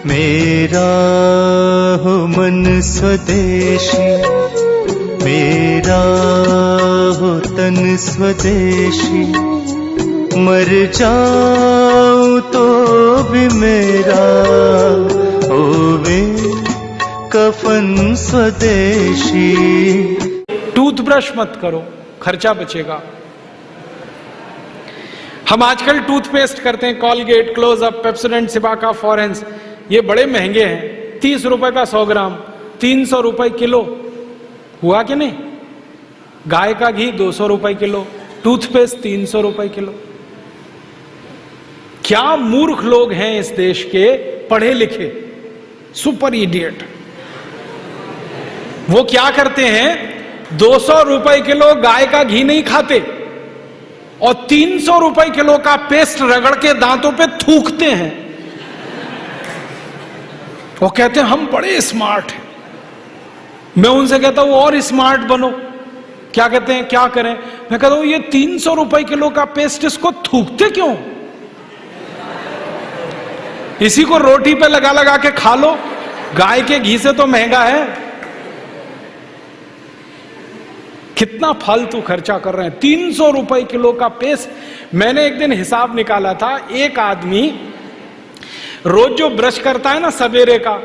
मेरा हो मन स्वदेशी, मेरा हो तन स्वदेशी, मर जाऊं तो भी मेरा होवे कफन स्वदेशी। टूथब्रश मत करो, खर्चा बचेगा। हम आजकल टूथपेस्ट करते हैं, कॉलगेट, क्लोजअप, पेप्सोडेंट, सिबाका, फॉरेंस, ये बड़े महंगे हैं। 30 रुपए का 100 ग्राम, 300 रुपए किलो। हुआ कि नहीं? गाय का घी 200 रुपए किलो, टूथपेस्ट 300 रुपए किलो। क्या मूर्ख लोग हैं इस देश के, पढ़े लिखे, सुपर इडियट। वो क्या करते हैं, 200 रुपए किलो गाय का घी नहीं खाते और 300 रुपए किलो का पेस्ट रगड़ के दांतों पे थूकते हैं। वो कहते हैं हम बड़े स्मार्ट हैं। मैं उनसे कहता हूं और स्मार्ट बनो। क्या कहते हैं, क्या करें? मैं कहता हूं ये 300 रुपए किलो का पेस्ट, इसको थूकते क्यों? इसी को रोटी पे लगा लगा के खा लो, गाय के घी से तो महंगा है। कितना फालतू खर्चा कर रहे हैं। 300 रुपए किलो का पेस्ट। मैंने एक दिन हिसाब निकाला था, एक आदमी रोज जो ब्रश करता है ना सवेरे का,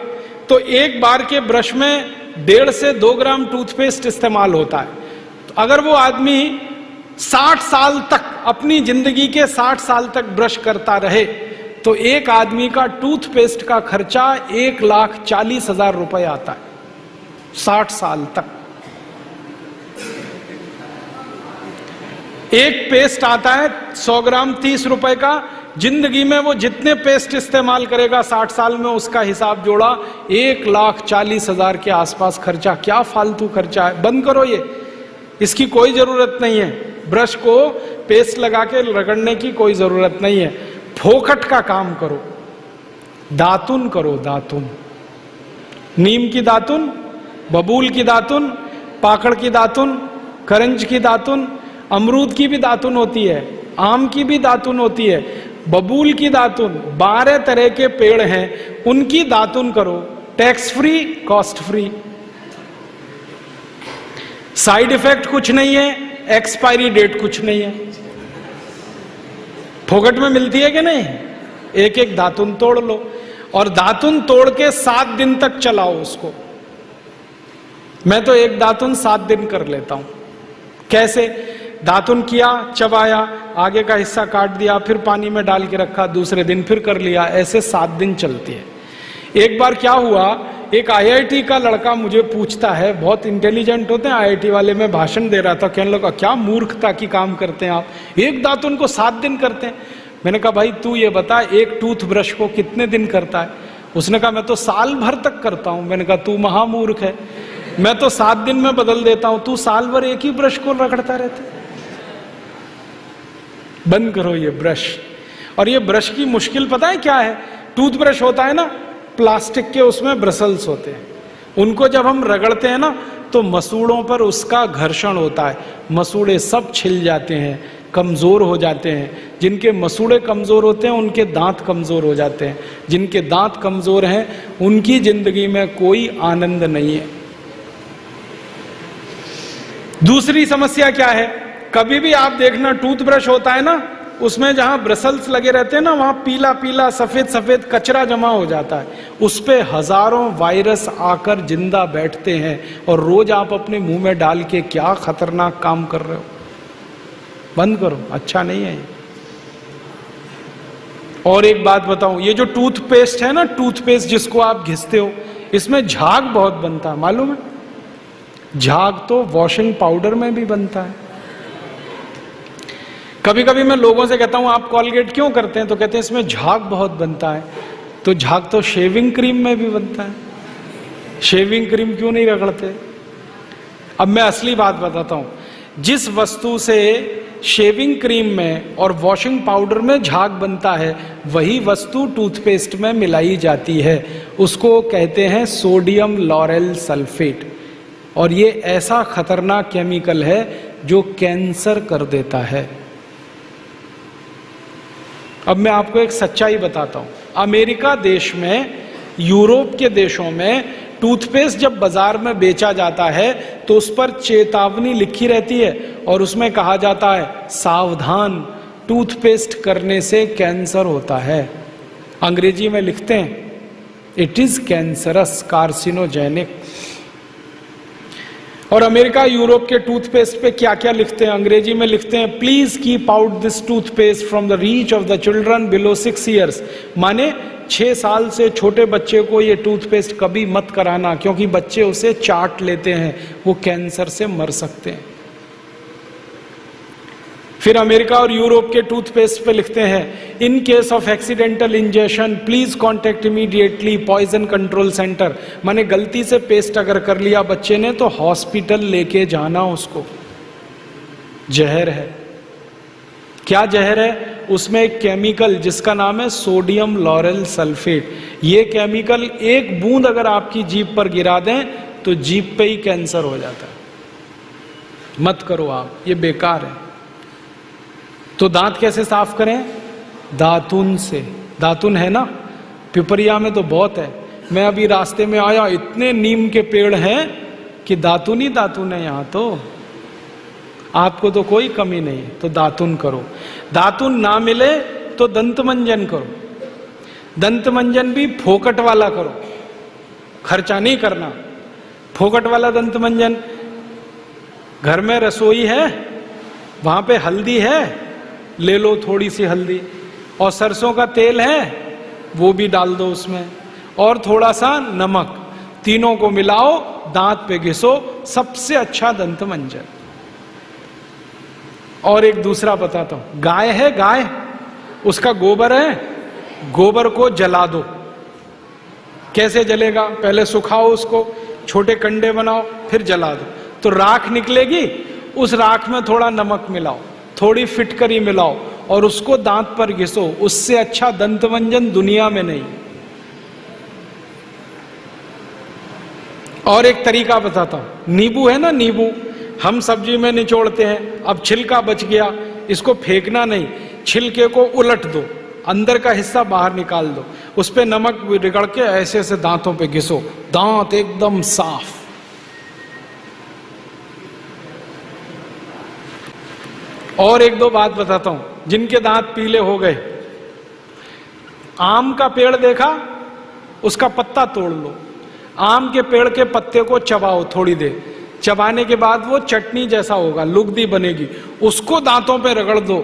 तो एक बार के ब्रश में 1.5 से 2 ग्राम टूथपेस्ट इस्तेमाल होता है। तो अगर वो आदमी 60 साल तक, अपनी जिंदगी के 60 साल तक ब्रश करता रहे, तो एक आदमी का टूथपेस्ट का खर्चा 1,40,000 रुपए आता है 60 साल तक। एक पेस्ट आता है 100 ग्राम 30 रुपए का। जिंदगी में वो जितने पेस्ट इस्तेमाल करेगा 60 साल में, उसका हिसाब जोड़ा 1,40,000 के आसपास खर्चा। क्या फालतू खर्चा है, बंद करो ये, इसकी कोई जरूरत नहीं है। ब्रश को पेस्ट लगा के रगड़ने की कोई जरूरत नहीं है। फोकट का काम करो, दातुन करो, दातुन। नीम की दातुन, बबूल की दातुन, पाकड़ की दातुन, करंज की दातुन, अमरूद की भी दातुन होती है, आम की भी दातुन होती है, बबूल की दातुन, 12 तरह के पेड़ हैं, उनकी दातुन करो। Tax free, cost free, side effect कुछ नहीं है, एक्सपायरी डेट कुछ नहीं है। फोकट में मिलती है कि नहीं? एक एक दातुन तोड़ लो और दातुन तोड़ के 7 दिन तक चलाओ उसको। मैं तो एक दातुन 7 दिन कर लेता हूं। कैसे? दातुन किया, चबाया, आगे का हिस्सा काट दिया, फिर पानी में डाल के रखा, दूसरे दिन फिर कर लिया, ऐसे 7 दिन चलती है। एक बार क्या हुआ, एक IIT का लड़का मुझे पूछता है, बहुत इंटेलिजेंट होते हैं IIT वाले, मैं भाषण दे रहा था, कहने लगा क्या मूर्खता की काम करते हैं आप, एक दातुन को 7 दिन करते हैं। मैंने कहा भाई तू ये बता, एक टूथब्रश को कितने दिन करता है? उसने कहा मैं तो साल भर तक करता हूं। मैंने कहा तू महामूर्ख है, मैं तो 7 दिन में बदल देता हूं, तू साल भर एक ही ब्रश को रगड़ता रहता है। बंद करो ये ब्रश। और ये ब्रश की मुश्किल पता है क्या है? टूथब्रश होता है ना प्लास्टिक के, उसमें ब्रसल्स होते हैं, उनको जब हम रगड़ते हैं ना तो मसूड़ों पर उसका घर्षण होता है, मसूड़े सब छिल जाते हैं, कमजोर हो जाते हैं। जिनके मसूड़े कमजोर होते हैं उनके दांत कमजोर हो जाते हैं, जिनके दांत कमजोर हैं उनकी जिंदगी में कोई आनंद नहीं है। दूसरी समस्या क्या है? कभी भी आप देखना टूथब्रश होता है ना, उसमें जहां ब्रसल्स लगे रहते हैं ना, वहां पीला पीला सफेद सफेद कचरा जमा हो जाता है, उस पे हजारों वायरस आकर जिंदा बैठते हैं और रोज आप अपने मुंह में डाल के क्या खतरनाक काम कर रहे हो। बंद करो, अच्छा नहीं है ये। और एक बात बताऊं, ये जो टूथपेस्ट है ना, टूथपेस्ट जिसको आप घिसते हो, इसमें झाग बहुत बनता है, मालूम है? झाग तो वॉशिंग पाउडर में भी बनता है। कभी कभी मैं लोगों से कहता हूं आप कॉलगेट क्यों करते हैं, तो कहते हैं इसमें झाग बहुत बनता है। तो झाग तो शेविंग क्रीम में भी बनता है, शेविंग क्रीम क्यों नहीं रगड़ते? अब मैं असली बात बताता हूं, जिस वस्तु से शेविंग क्रीम में और वॉशिंग पाउडर में झाग बनता है, वही वस्तु टूथपेस्ट में मिलाई जाती है, उसको कहते हैं सोडियम लॉरेल सल्फेट। और ये ऐसा खतरनाक केमिकल है जो कैंसर कर देता है। अब मैं आपको एक सच्चाई बताता हूं। अमेरिका देश में यूरोप के देशों में टूथपेस्ट जब बाजार में बेचा जाता है तो उस पर चेतावनी लिखी रहती है और उसमें कहा जाता है सावधान, टूथपेस्ट करने से कैंसर होता है। अंग्रेजी में लिखते हैं इट इज कैंसरस, कार्सिनोजेनिक। और अमेरिका यूरोप के टूथपेस्ट पे क्या क्या लिखते हैं? अंग्रेजी में लिखते हैं please keep out this toothpaste from the reach of the children below 6 years. माने 6 साल से छोटे बच्चे को ये टूथपेस्ट कभी मत कराना, क्योंकि बच्चे उसे चाट लेते हैं, वो कैंसर से मर सकते हैं। फिर अमेरिका और यूरोप के टूथपेस्ट पे लिखते हैं in case of accidental injection please contact immediately poison control centre. माने गलती से पेस्ट अगर कर लिया बच्चे ने तो हॉस्पिटल लेके जाना उसको। जहर है। क्या जहर है? उसमें एक केमिकल जिसका नाम है सोडियम लॉरेल सल्फेट। ये केमिकल एक बूंद अगर आपकी जीभ पर गिरा दें तो जीभ पे ही कैंसर हो जाता है। मत करो आप, ये बेकार है। तो दांत कैसे साफ करें? दातुन से। दातुन है ना, पिपरिया में तो बहुत है। मैं अभी रास्ते में आया, इतने नीम के पेड़ हैं कि दातुन ही दातुन है यहां तो। आपको तो कोई कमी नहीं, तो दातुन करो। दातुन ना मिले तो दंत मंजन करो। दंत मंजन भी फोकट वाला करो, खर्चा नहीं करना। फोकट वाला दंत मंजन, घर में रसोई है, वहां पे हल्दी है, ले लो थोड़ी सी हल्दी, और सरसों का तेल है वो भी डाल दो उसमें, और थोड़ा सा नमक, तीनों को मिलाओ, दांत पे घिसो, सबसे अच्छा दंत मंजन। और एक दूसरा बताता हूं, गाय है, गाय, उसका गोबर है, गोबर को जला दो। कैसे जलेगा? पहले सुखाओ उसको, छोटे कंडे बनाओ, फिर जला दो, तो राख निकलेगी। उस राख में थोड़ा नमक मिलाओ, थोड़ी फिटकरी मिलाओ और उसको दांत पर घिसो। उससे अच्छा दंतमंजन दुनिया में नहीं। और एक तरीका बताता हूं, नींबू है ना, नींबू हम सब्जी में निचोड़ते हैं, अब छिलका बच गया, इसको फेंकना नहीं, छिलके को उलट दो, अंदर का हिस्सा बाहर निकाल दो, उस पे नमक रगड़ के ऐसे ऐसे दांतों पे घिसो, दांत एकदम साफ। और एक दो बात बताता हूं, जिनके दांत पीले हो गए, आम का पेड़ देखा, उसका पत्ता तोड़ लो, आम के पेड़ के पत्ते को चबाओ थोड़ी देर, चबाने के बाद वो चटनी जैसा होगा, लुगदी बनेगी, उसको दांतों पे रगड़ दो,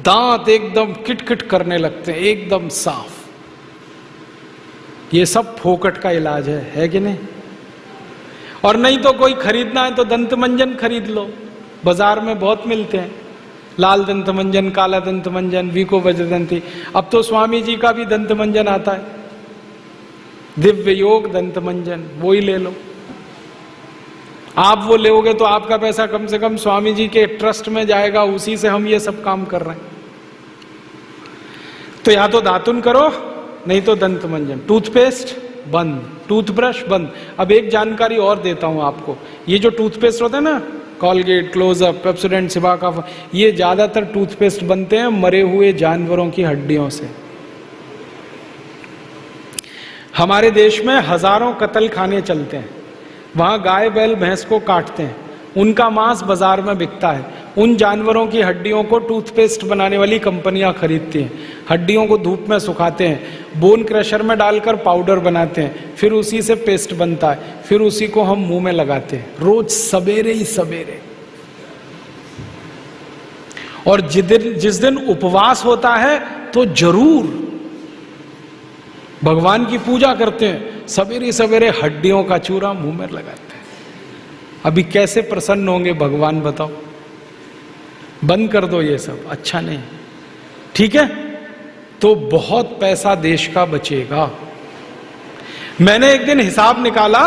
दांत एकदम किटकिट करने लगते हैं, एकदम साफ। ये सब फोकट का इलाज है कि नहीं? और नहीं तो कोई खरीदना है तो दंत मंजन खरीद लो, बाजार में बहुत मिलते हैं, लाल दंत मंजन, काला दंत मंजन, वीको वज्रदंती। अब तो स्वामी जी का भी दंत मंजन आता है, दिव्य योग दंत मंजन, वो ही ले लो। आप वो लोगे तो आपका पैसा कम से कम स्वामी जी के ट्रस्ट में जाएगा, उसी से हम ये सब काम कर रहे हैं। तो या तो दातुन करो, नहीं तो दंत मंजन। टूथपेस्ट बंद, टूथब्रश बंद। अब एक जानकारी और देता हूं आपको, ये जो टूथपेस्ट होता है ना, कॉलगेट, क्लोजअप, पेप्सोडेंट, सिबाका, ये ज्यादातर टूथपेस्ट बनते हैं मरे हुए जानवरों की हड्डियों से। हमारे देश में हजारों कत्ल खाने चलते हैं, वहां गाय बैल भैंस को काटते हैं, उनका मांस बाजार में बिकता है, उन जानवरों की हड्डियों को टूथपेस्ट बनाने वाली कंपनियां खरीदती हैं, हड्डियों को धूप में सुखाते हैं, बोन क्रशर में डालकर पाउडर बनाते हैं, फिर उसी से पेस्ट बनता है, फिर उसी को हम मुंह में लगाते हैं रोज सवेरे ही सवेरे। और जिस दिन उपवास होता है तो जरूर भगवान की पूजा करते हैं, सवेरे सवेरे हड्डियों का चूरा मुंह में लगाते हैं। अभी कैसे प्रसन्न होंगे भगवान बताओ? बंद कर दो ये सब, अच्छा नहीं, ठीक है? तो बहुत पैसा देश का बचेगा। मैंने एक दिन हिसाब निकाला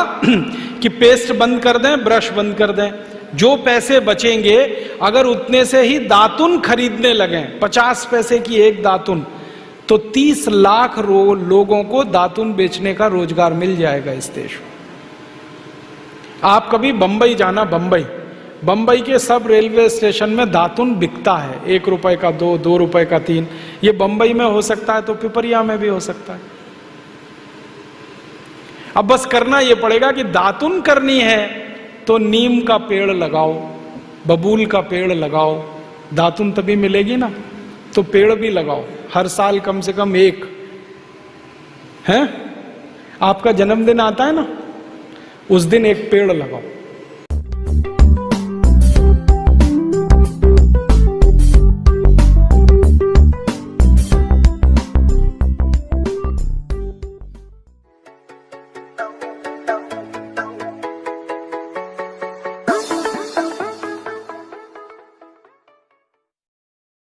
कि पेस्ट बंद कर दें, ब्रश बंद कर दें, जो पैसे बचेंगे अगर उतने से ही दातुन खरीदने लगे, 50 पैसे की एक दातुन, तो 30 लाख लोगों को दातुन बेचने का रोजगार मिल जाएगा इस देश में। आप कभी बंबई जाना, बंबई के सब रेलवे स्टेशन में दातुन बिकता है, 1 रुपए का 2, 2 रुपए का 3। ये बंबई में हो सकता है तो पिपरिया में भी हो सकता है। अब बस करना ये पड़ेगा कि दातुन करनी है तो नीम का पेड़ लगाओ, बबूल का पेड़ लगाओ, दातुन तभी मिलेगी ना। तो पेड़ भी लगाओ, हर साल कम से कम एक है। आपका जन्मदिन आता है ना, उस दिन एक पेड़ लगाओ।